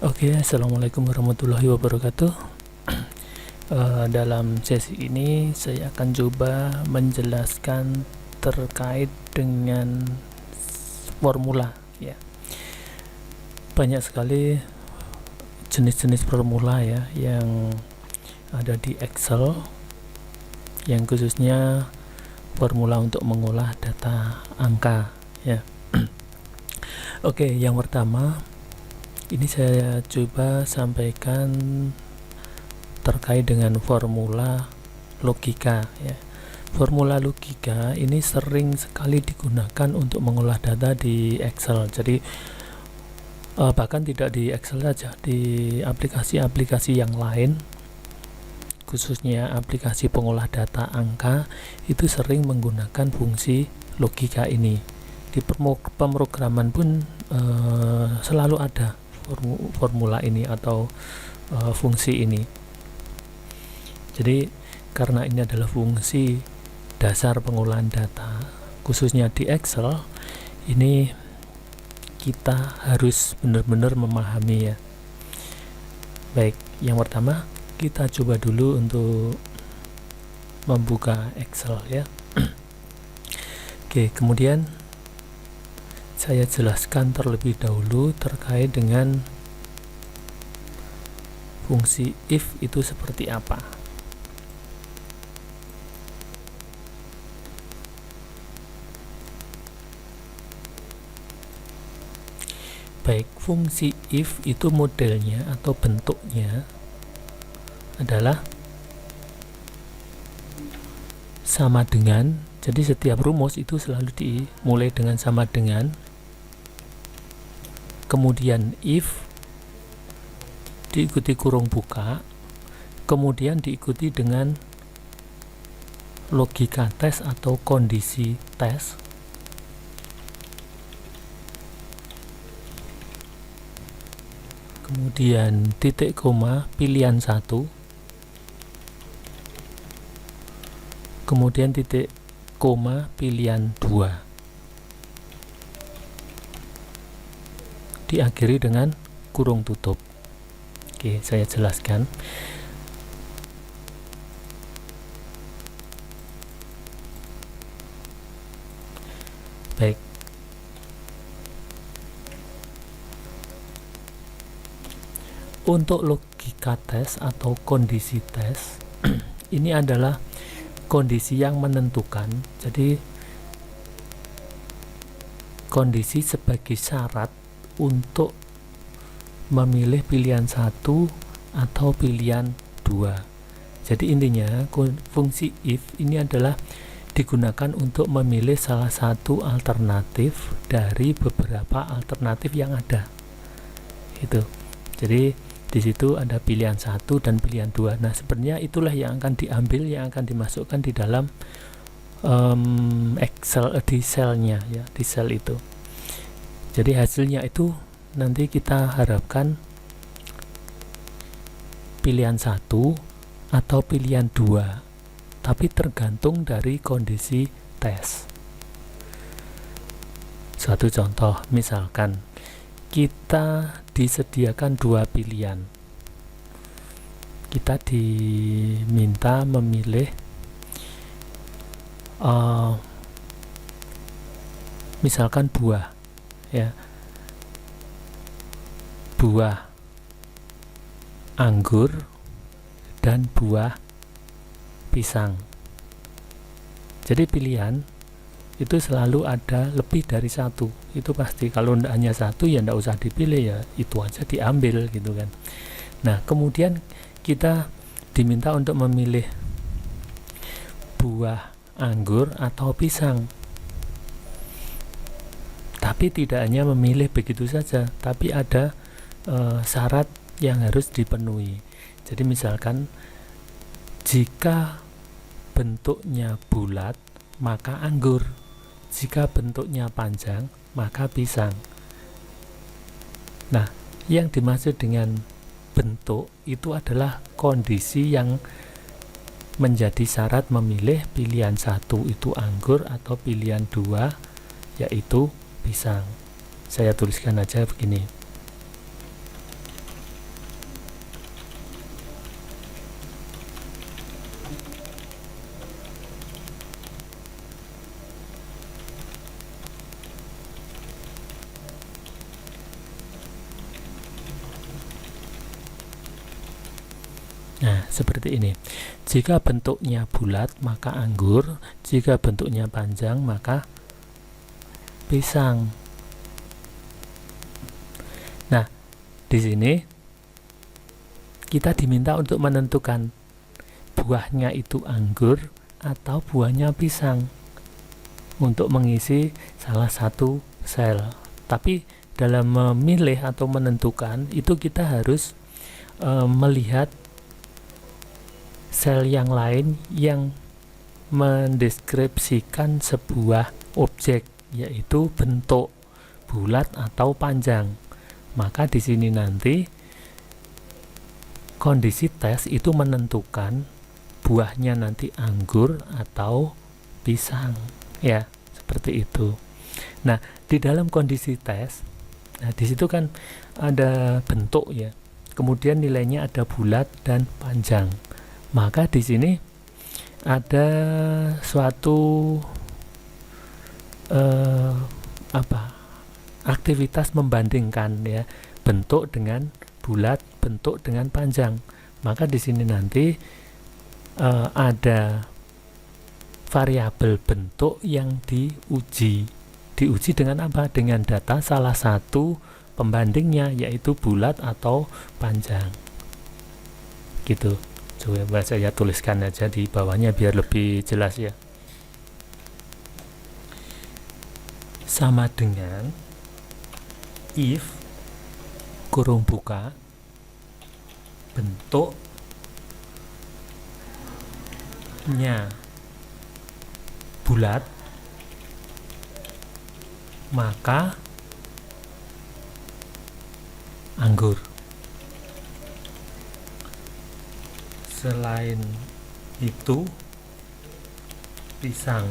Oke, assalamualaikum warahmatullahi wabarakatuh. Dalam sesi ini saya akan coba menjelaskan terkait dengan formula. Ya, banyak sekali jenis-jenis formula ya yang ada di Excel, yang khususnya formula untuk mengolah data angka. Ya, oke, yang pertama. Ini saya coba sampaikan terkait dengan formula logika ya. Formula logika ini sering sekali digunakan untuk mengolah data di Excel. Jadi bahkan tidak di Excel saja, di aplikasi-aplikasi yang lain, khususnya aplikasi pengolah data angka, itu sering menggunakan fungsi logika ini. Di pemrograman pun selalu ada formula ini atau fungsi ini. Jadi karena ini adalah fungsi dasar pengolahan data, khususnya di Excel, ini kita harus benar-benar memahami ya. Baik, yang pertama kita coba dulu untuk membuka Excel ya. Oke, kemudian saya jelaskan terlebih dahulu terkait dengan fungsi if itu seperti apa. Baik, fungsi if itu modelnya atau bentuknya adalah sama dengan. Jadi setiap rumus itu selalu dimulai dengan sama dengan, kemudian if diikuti kurung buka, kemudian diikuti dengan logika tes atau kondisi tes, kemudian titik koma pilihan 1, kemudian titik koma pilihan 2, diakhiri dengan kurung tutup. Oke, saya jelaskan. Baik, untuk logika tes atau kondisi tes ini adalah kondisi yang menentukan. Jadi kondisi sebagai syarat untuk memilih pilihan 1 atau pilihan 2. Jadi intinya fungsi if ini adalah digunakan untuk memilih salah satu alternatif dari beberapa alternatif yang ada. Itu. Jadi di situ ada pilihan 1 dan pilihan 2. Nah, sebenarnya itulah yang akan diambil, yang akan dimasukkan di dalam Excel di selnya ya, di sel itu. Jadi hasilnya itu nanti kita harapkan pilihan 1 atau pilihan 2, tapi tergantung dari kondisi tes. Suatu contoh, misalkan kita disediakan 2 pilihan, kita diminta memilih misalkan buah ya, buah anggur dan buah pisang. Jadi pilihan itu selalu ada lebih dari 1, itu pasti. Kalau hanya 1 ya tidak usah dipilih, ya itu aja diambil gitu kan. Nah, kemudian kita diminta untuk memilih buah anggur atau pisang, tapi tidak hanya memilih begitu saja, tapi ada syarat yang harus dipenuhi. Jadi misalkan jika bentuknya bulat maka anggur, jika bentuknya panjang maka pisang. Nah, yang dimaksud dengan bentuk itu adalah kondisi yang menjadi syarat memilih pilihan 1 itu anggur atau pilihan 2 yaitu pisang. Saya tuliskan aja begini. Nah, seperti ini. Jika bentuknya bulat, maka anggur. Jika bentuknya panjang, maka pisang. Nah, di sini kita diminta untuk menentukan buahnya itu anggur atau buahnya pisang untuk mengisi salah satu sel. Tapi dalam memilih atau menentukan itu kita harus melihat sel yang lain yang mendeskripsikan sebuah objek, yaitu bentuk bulat atau panjang. Maka di sini nanti kondisi tes itu menentukan buahnya nanti anggur atau pisang, ya, seperti itu. Nah, di dalam kondisi tes, nah di situ kan ada bentuk ya, kemudian nilainya ada bulat dan panjang. Maka di sini ada suatu aktivitas membandingkan ya, bentuk dengan bulat, bentuk dengan panjang. Maka di sini nanti ada variabel bentuk yang diuji dengan apa? Dengan data salah satu pembandingnya, yaitu bulat atau panjang, gitu. Coba saya tuliskan aja di bawahnya biar lebih jelas ya. Sama dengan if kurung buka bentuknya bulat, maka anggur. Selain itu pisang,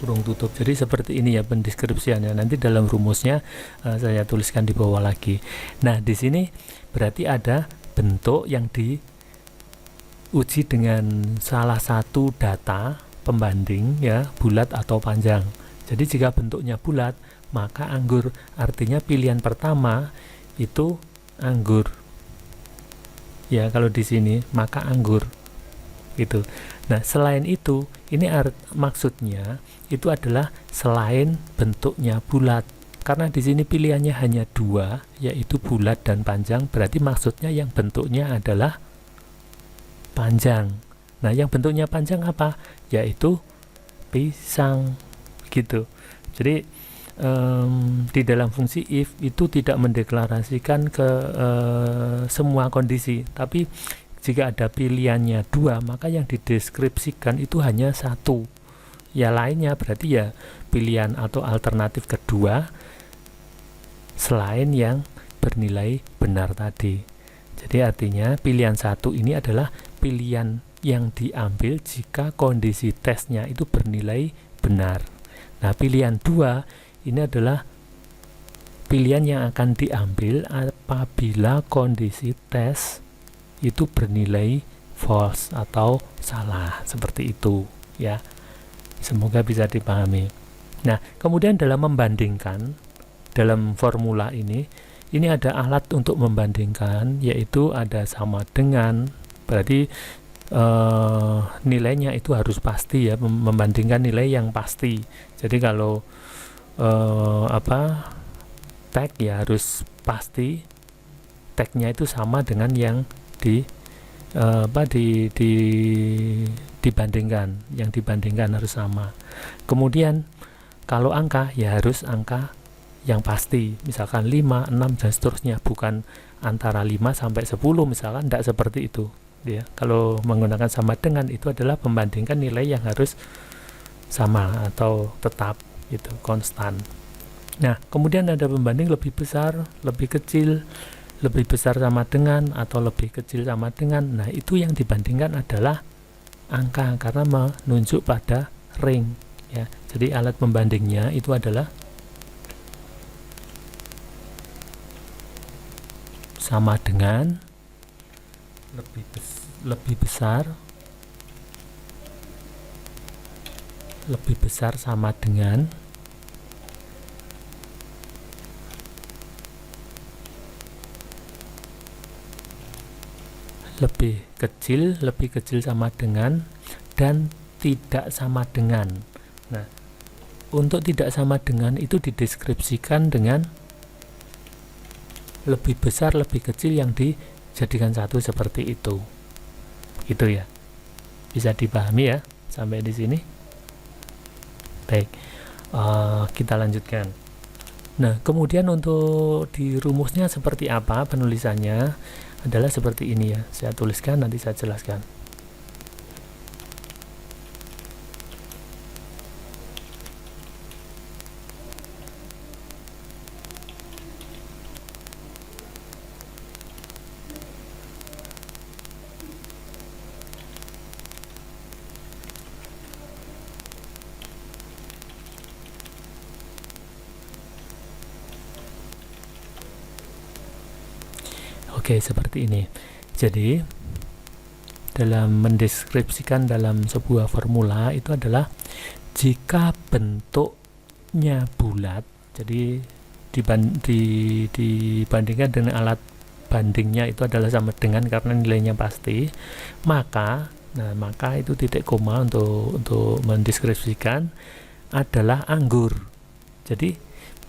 kurung tutup. Jadi seperti ini ya pendeskripsiannya. Nanti dalam rumusnya saya tuliskan di bawah lagi. Nah, di sini berarti ada bentuk yang diuji dengan salah satu data pembanding ya, bulat atau panjang. Jadi jika bentuknya bulat, maka anggur. Artinya pilihan pertama itu anggur. Ya, kalau di sini maka anggur. Gitu. Nah, selain itu, ini maksudnya itu adalah selain bentuknya bulat. Karena di sini pilihannya hanya dua, yaitu bulat dan panjang, berarti maksudnya yang bentuknya adalah panjang. Nah, yang bentuknya panjang apa? Yaitu pisang, gitu. Jadi di dalam fungsi if itu tidak mendeklarasikan ke semua kondisi, tapi jika ada pilihannya dua, maka yang dideskripsikan itu hanya satu. Ya, lainnya berarti ya pilihan atau alternatif kedua selain yang bernilai benar tadi. Jadi artinya pilihan satu ini adalah pilihan yang diambil jika kondisi tesnya itu bernilai benar. Nah, pilihan dua ini adalah pilihan yang akan diambil apabila kondisi tes itu bernilai false atau salah, seperti itu ya. Semoga bisa dipahami. Nah, kemudian dalam membandingkan, dalam formula ini ada alat untuk membandingkan, yaitu ada sama dengan, berarti nilainya itu harus pasti ya, membandingkan nilai yang pasti. Jadi kalau tag ya harus pasti, tagnya itu sama dengan yang dibandingkan, yang dibandingkan harus sama. Kemudian kalau angka ya harus angka yang pasti, misalkan 5, 6 dan seterusnya, bukan antara 5 sampai 10 misalkan, tidak seperti itu ya. Kalau menggunakan sama dengan itu adalah membandingkan nilai yang harus sama atau tetap, itu konstan. Nah, kemudian ada pembanding lebih besar, lebih kecil, lebih besar sama dengan, atau lebih kecil sama dengan. Nah, itu yang dibandingkan adalah angka, karena menunjuk pada ring ya. Jadi alat pembandingnya itu adalah sama dengan, lebih besar, lebih besar sama dengan, lebih kecil sama dengan, dan tidak sama dengan. Nah, untuk tidak sama dengan itu dideskripsikan dengan lebih besar, lebih kecil yang dijadikan satu seperti itu. Gitu ya. Bisa dipahami ya sampai di sini? Baik. Kita lanjutkan. Nah, kemudian untuk di rumusnya seperti apa penulisannya adalah seperti ini ya. Saya tuliskan, nanti saya jelaskan. Oke, seperti ini. Jadi dalam mendeskripsikan dalam sebuah formula itu adalah jika bentuknya bulat, jadi dibandingkan dengan alat bandingnya itu adalah sama dengan karena nilainya pasti, maka itu titik koma untuk mendeskripsikan adalah anggur. Jadi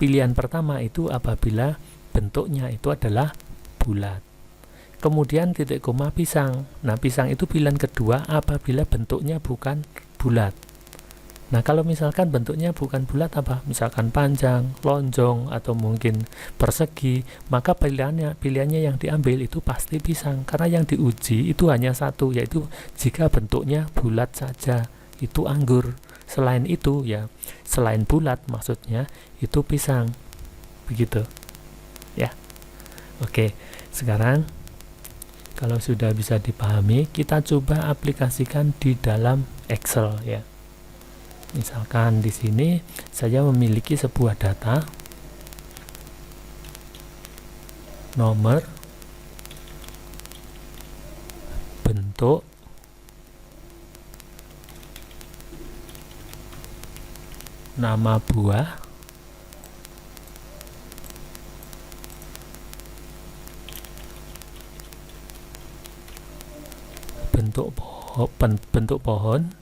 pilihan pertama itu apabila bentuknya itu adalah bulat. Kemudian titik koma pisang. Nah, pisang itu pilihan kedua apabila bentuknya bukan bulat. Nah, kalau misalkan bentuknya bukan bulat apa? Misalkan panjang, lonjong, atau mungkin persegi, maka pilihannya yang diambil itu pasti pisang. Karena yang diuji itu hanya satu, yaitu jika bentuknya bulat saja, itu anggur. Selain itu ya, selain bulat maksudnya itu pisang. Begitu. Ya. Oke, sekarang kalau sudah bisa dipahami, kita coba aplikasikan di dalam Excel ya. Misalkan di sini saya memiliki sebuah data nomor, bentuk, nama buah, bentuk pohon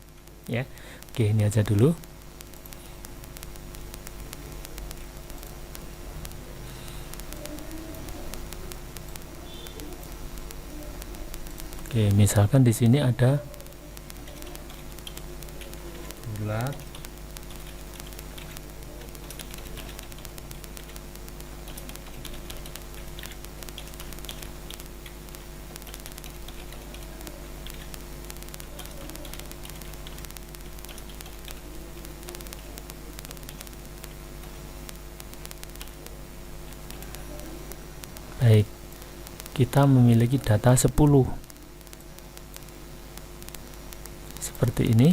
ya. Oke, ini aja dulu. Oke, misalkan di sini ada bulat, baik, kita memiliki data 10 seperti ini.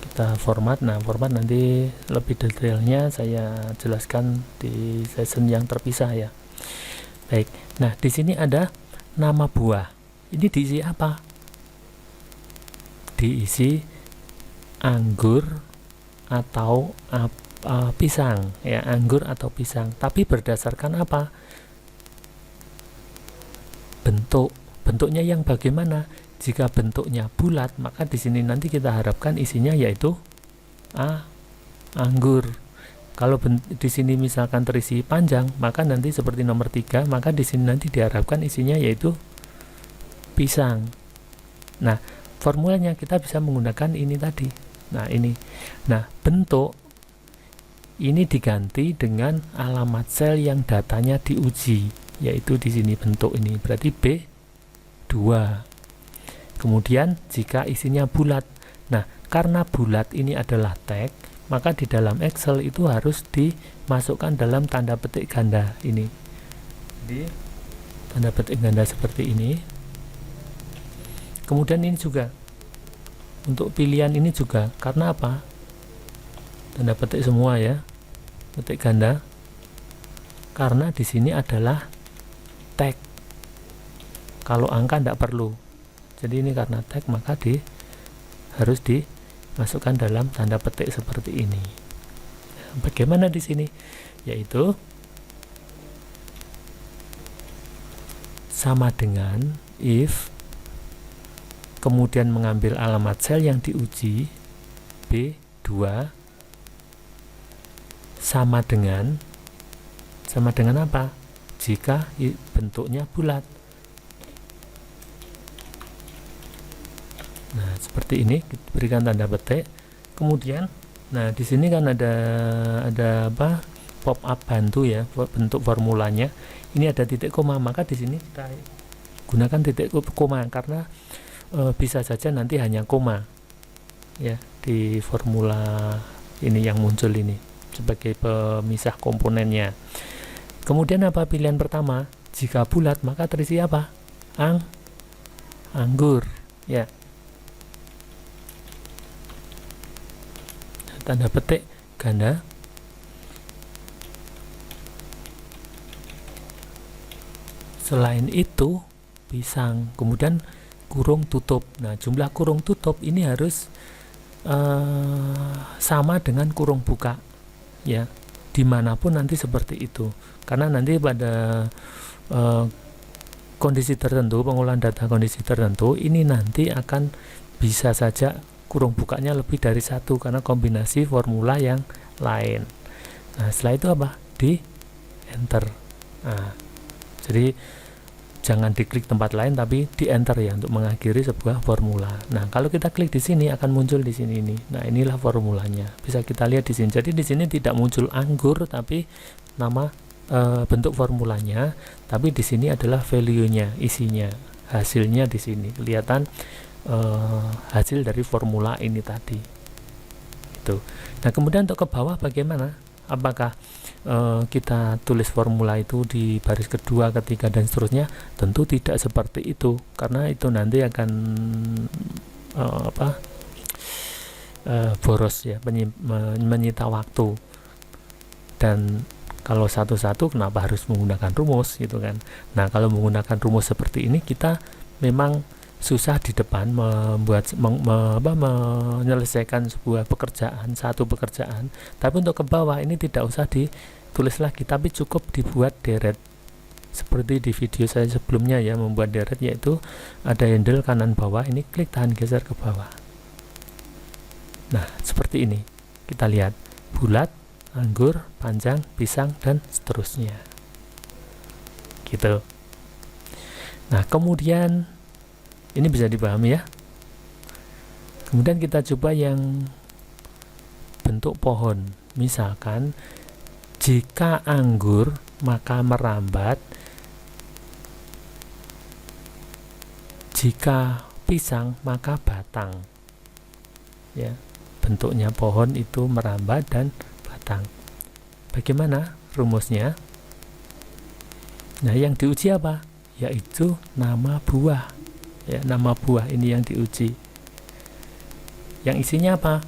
Kita format. Nah, format nanti lebih detailnya saya jelaskan di session yang terpisah ya. Baik. Nah, di sini ada nama buah. Ini diisi apa? Diisi anggur atau pisang ya, anggur atau pisang. Tapi berdasarkan apa? Bentuknya yang bagaimana? Jika bentuknya bulat, maka di sini nanti kita harapkan isinya yaitu anggur. Kalau di sini misalkan terisi panjang, maka nanti seperti nomor 3, maka di sini nanti diharapkan isinya yaitu pisang. Nah, formulanya kita bisa menggunakan ini tadi. Nah, ini. Nah, bentuk ini diganti dengan alamat sel yang datanya diuji, yaitu di sini bentuk ini berarti B2. Kemudian jika isinya bulat. Nah, karena bulat ini adalah tag, maka di dalam Excel itu harus dimasukkan dalam tanda petik ganda ini. Jadi tanda petik ganda seperti ini. Kemudian ini juga untuk pilihan ini juga, karena apa? Tanda petik semua ya, petik ganda, karena di sini adalah tag. Kalau angka tidak perlu. Jadi ini karena tag, maka harus dimasukkan dalam tanda petik seperti ini. Bagaimana di sini? Yaitu sama dengan if kemudian mengambil alamat sel yang diuji B2 sama dengan apa? Jika bentuknya bulat. Nah, seperti ini berikan tanda petik. Kemudian nah di sini kan ada apa? Pop up bantu ya, bentuk formulanya. Ini ada titik koma, maka di sini kita gunakan titik koma karena bisa saja nanti hanya koma ya di formula ini yang muncul ini sebagai pemisah komponennya. Kemudian apa pilihan pertama? Jika bulat maka terisi apa? Anggur ya. Tanda petik ganda. Selain itu pisang, kemudian kurung tutup. Nah, jumlah kurung tutup ini harus sama dengan kurung buka ya, dimanapun nanti seperti itu, karena nanti pada kondisi tertentu, pengolahan data kondisi tertentu ini nanti akan bisa saja kurung bukanya lebih dari satu karena kombinasi formula yang lain. Nah, setelah itu apa? Di enter. Nah, jadi jangan diklik tempat lain tapi di enter ya untuk mengakhiri sebuah formula. Nah, kalau kita klik di sini akan muncul di sini ini. Nah, inilah formulanya. Bisa kita lihat di sini. Jadi di sini tidak muncul anggur tapi nama bentuk formulanya, tapi di sini adalah value-nya, isinya, hasilnya di sini. Kelihatan hasil dari formula ini tadi. Itu. Nah, kemudian untuk ke bawah bagaimana? Apakah kita tulis formula itu di baris kedua, ketiga dan seterusnya? Tentu tidak seperti itu, karena itu nanti akan boros ya, menyita waktu. Dan kalau satu-satu kenapa harus menggunakan rumus gitu kan? Nah, kalau menggunakan rumus seperti ini kita memang susah di depan menyelesaikan sebuah pekerjaan, satu pekerjaan. Tapi untuk ke bawah ini tidak usah ditulis lagi, tapi cukup dibuat deret seperti di video saya sebelumnya ya, membuat deret, yaitu ada handle kanan bawah, ini klik tahan geser ke bawah. Nah, seperti ini kita lihat bulat, anggur, panjang, pisang dan seterusnya gitu. Nah, kemudian ini bisa dipahami ya. Kemudian kita coba yang bentuk pohon. Misalkan jika anggur maka merambat, jika pisang maka batang. Ya, bentuknya pohon itu merambat dan batang. Bagaimana rumusnya? Nah, yang diuji apa? Yaitu nama buah. Ya, nama buah ini yang diuji. Yang isinya apa?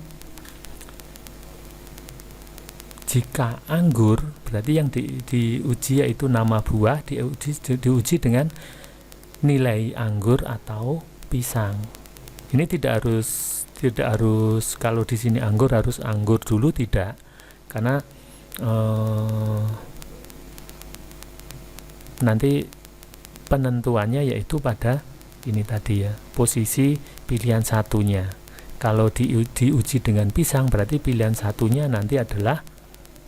Jika anggur, berarti yang diuji yaitu nama buah, diuji dengan nilai anggur atau pisang. Ini tidak harus kalau di sini anggur harus anggur dulu, tidak, karena nanti penentuannya yaitu pada ini tadi ya, posisi pilihan satunya. Kalau diuji dengan pisang berarti pilihan satunya nanti adalah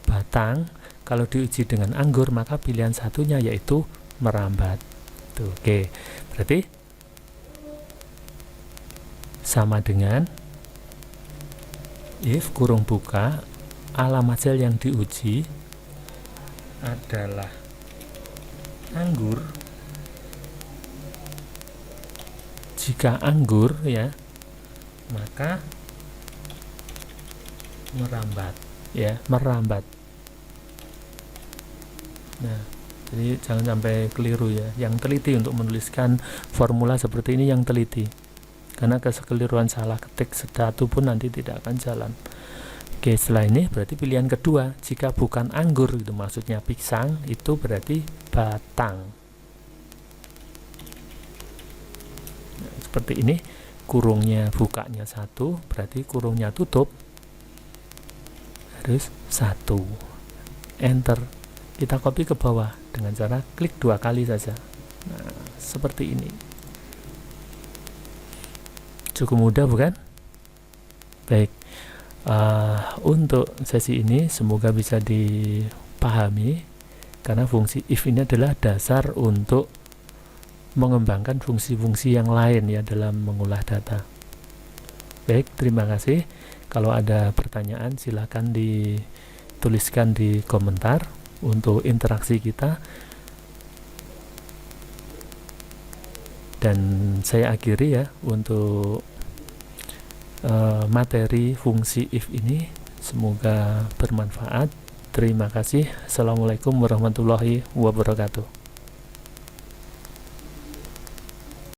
batang. Kalau diuji dengan anggur maka pilihan satunya yaitu merambat. Tuh, oke. Berarti sama dengan if kurung buka alamat sel yang diuji adalah anggur. Jika anggur ya, maka merambat ya, merambat. Nah, jadi jangan sampai keliru ya. Yang teliti untuk menuliskan formula seperti ini yang teliti. Karena kesekeliruan salah ketik satu pun nanti tidak akan jalan. Oke, setelah ini berarti pilihan kedua, jika bukan anggur itu maksudnya pisang, itu berarti batang. Seperti ini, kurungnya bukanya 1, berarti kurungnya tutup harus 1. Enter. Kita copy ke bawah dengan cara klik 2 kali saja. Nah, seperti ini. Cukup mudah bukan? Baik, untuk sesi ini semoga bisa dipahami, karena fungsi if ini adalah dasar untuk mengembangkan fungsi-fungsi yang lain ya dalam mengolah data. Baik, terima kasih. Kalau ada pertanyaan silakan dituliskan di komentar untuk interaksi kita. Dan saya akhiri ya untuk materi fungsi if ini. Semoga bermanfaat. Terima kasih. Assalamualaikum warahmatullahi wabarakatuh.